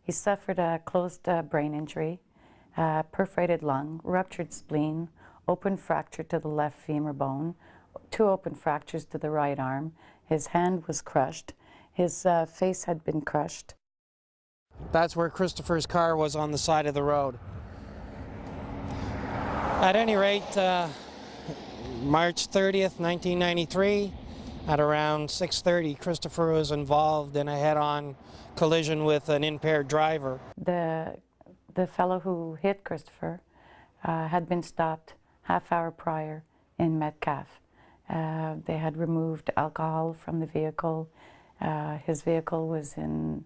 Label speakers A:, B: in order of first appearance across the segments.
A: He suffered a closed brain injury, perforated lung, ruptured spleen, open fracture to the left femur bone, 2 open fractures to the right arm. His hand was crushed. His face had been crushed.
B: That's where Christopher's car was, on the side of the road. At any rate, March 30th, 1993, at around 6:30, Christopher was involved in a head-on collision with an impaired driver.
A: The fellow who hit Christopher had been stopped half-hour prior in Metcalfe. They had removed alcohol from the vehicle. His vehicle was in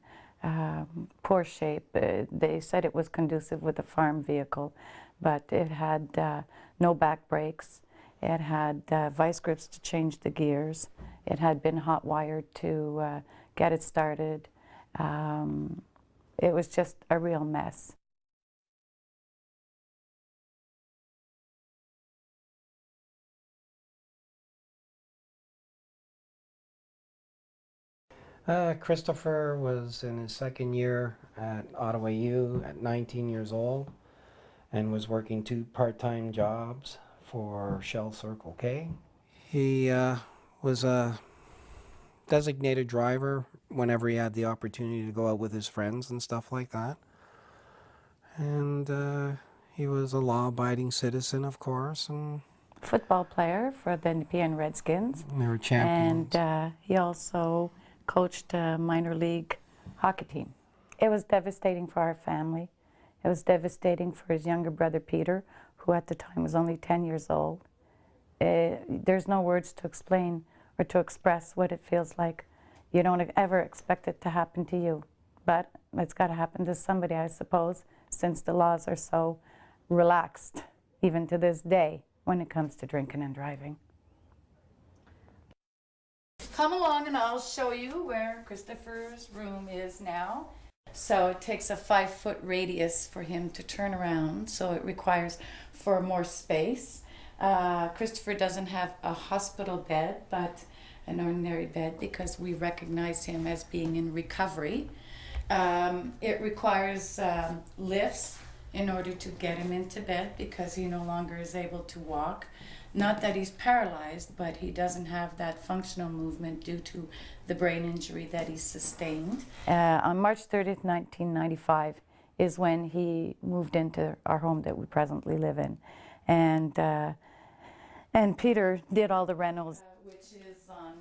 A: poor shape. They said it was conducive with a farm vehicle, but it had no back brakes. It had vice grips to change the gears. It had been hot wired to get it started. It was just a real mess.
B: Christopher was in his second year at Ottawa U at 19 years old and was working 2 part-time jobs for Shell Circle K. He was a designated driver whenever he had the opportunity to go out with his friends and stuff like that. And he was a law-abiding citizen, of course, and
A: Football player for the Nepean Redskins.
B: they were champions.
A: And he also coached a minor league hockey team. It was devastating for our family. It was devastating for his younger brother Peter, who at the time was only 10 years old. There's no words to explain or to express what it feels like. You don't ever expect it to happen to you, but it's got to happen to somebody, I suppose, since the laws are so relaxed, even to this day, when it comes to drinking and driving. Come along and I'll show you where Christopher's room is now. So it takes a 5-foot radius for him to turn around, so it requires for more space. Christopher doesn't have a hospital bed, but an ordinary bed, because we recognize him as being in recovery. It requires lifts in order to get him into bed, because he no longer is able to walk. Not that he's paralyzed, but he doesn't have that functional movement due to the brain injury that he sustained. On March 30th, 1995 is when he moved into our home that we presently live in. And Peter did all the rentals, which is on,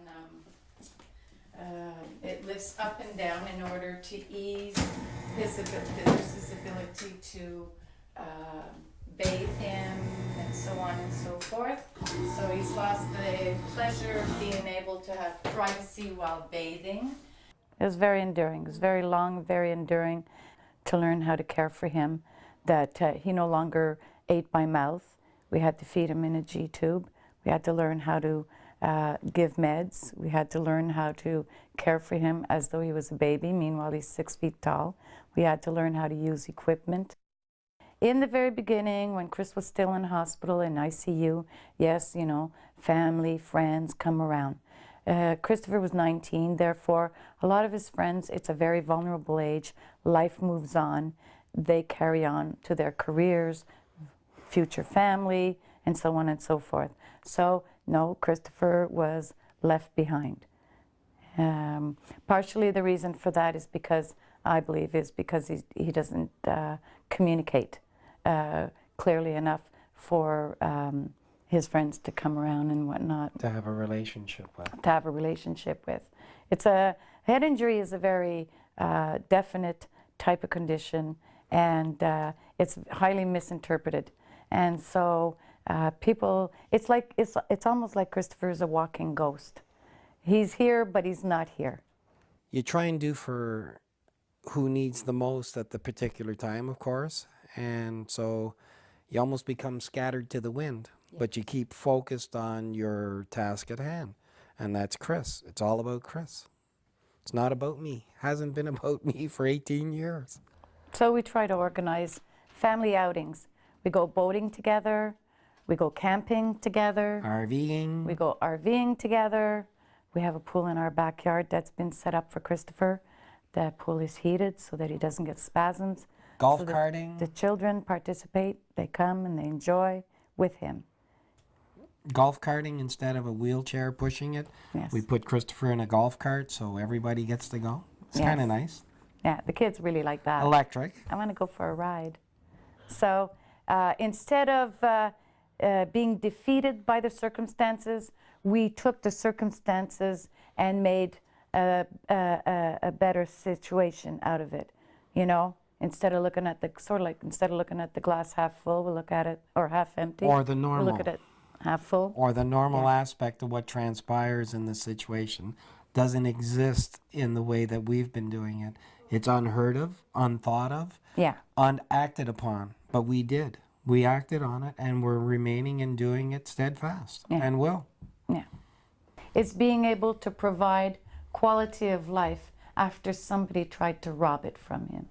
A: it lifts up and down in order to ease his ability to bathe him and so on and so forth. So he's lost the pleasure of being able to have privacy while bathing. It was very enduring. It was very long, very enduring to learn how to care for him, that he no longer ate by mouth. We had to feed him in a G-tube. We had to learn how to give meds. We had to learn how to care for him as though he was a baby. Meanwhile, he's 6 feet tall. We had to learn how to use equipment. In the very beginning, when Chris was still in hospital, in ICU, yes, you know, family, friends come around. Christopher was 19, therefore, a lot of his friends, it's a very vulnerable age. Life moves on. They carry on to their careers, future family, and so on and so forth. So, no, Christopher was left behind. Partially the reason for that is because, I believe, is because he doesn't communicate clearly enough for his friends to come around and whatnot.
B: To have a relationship with.
A: To have a relationship with. Head injury is a very definite type of condition, and it's highly misinterpreted. And so people, it's almost like Christopher is a walking ghost. He's here, but he's not here.
B: You try and do for who needs the most at the particular time, of course. And so you almost become scattered to the wind, but you keep focused on your task at hand. And that's Chris. It's all about Chris. It's not about me. Hasn't been about me for 18 years.
A: So we try to organize family outings. We go boating together. We go camping together.
B: RVing.
A: We go RVing together. We have a pool in our backyard that's been set up for Christopher.
C: The pool is heated so that he doesn't get spasms.
B: Golf
C: So the
B: carting,
C: children participate, they come and they enjoy with him.
B: golf carting instead of a wheelchair pushing it.
C: Yes.
B: We put Christopher in a golf cart so everybody gets to go. It's kind of
C: Yes.
B: nice.
C: Yeah, the kids really like that.
B: Electric.
C: I want to go for a ride. So instead of being defeated by the circumstances, we took the circumstances and made a better situation out of it. You know, instead of looking at the instead of looking at the glass half full, we look at it or half empty.
B: Or the
C: We
B: normal.
C: look at it half full.
B: Or the normal
C: Yeah.
B: aspect of what transpires in the situation doesn't exist in the way that we've been doing it. It's unheard of, unthought of,
C: Yeah.
B: unacted upon. But we did. We acted on it, and we're remaining and doing it steadfast,
C: Yeah.
B: and will.
C: Yeah. It's being able to provide quality of life after somebody tried to rob it from him.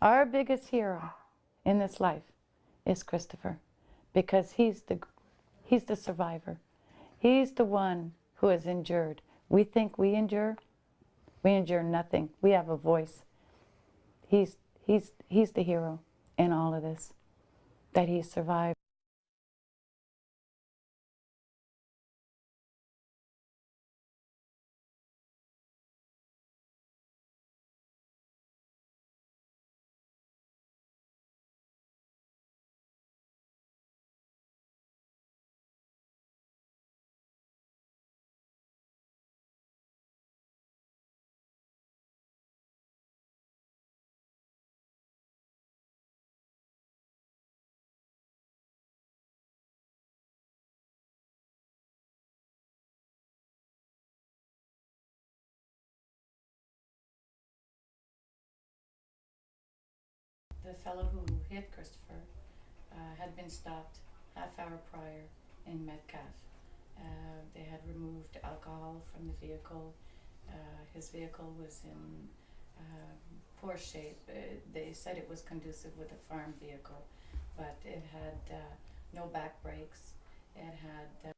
C: Our biggest hero in this life is Christopher, because he's the survivor. He's the one who has endured. We think we endure nothing. We have a voice. He's the hero in all of this, that he survived.
A: The fellow who hit Christopher had been stopped half-hour prior in Metcalfe. They had removed alcohol from the vehicle. His vehicle was in poor shape. They said it was conducive with a farm vehicle, but it had no back brakes. It had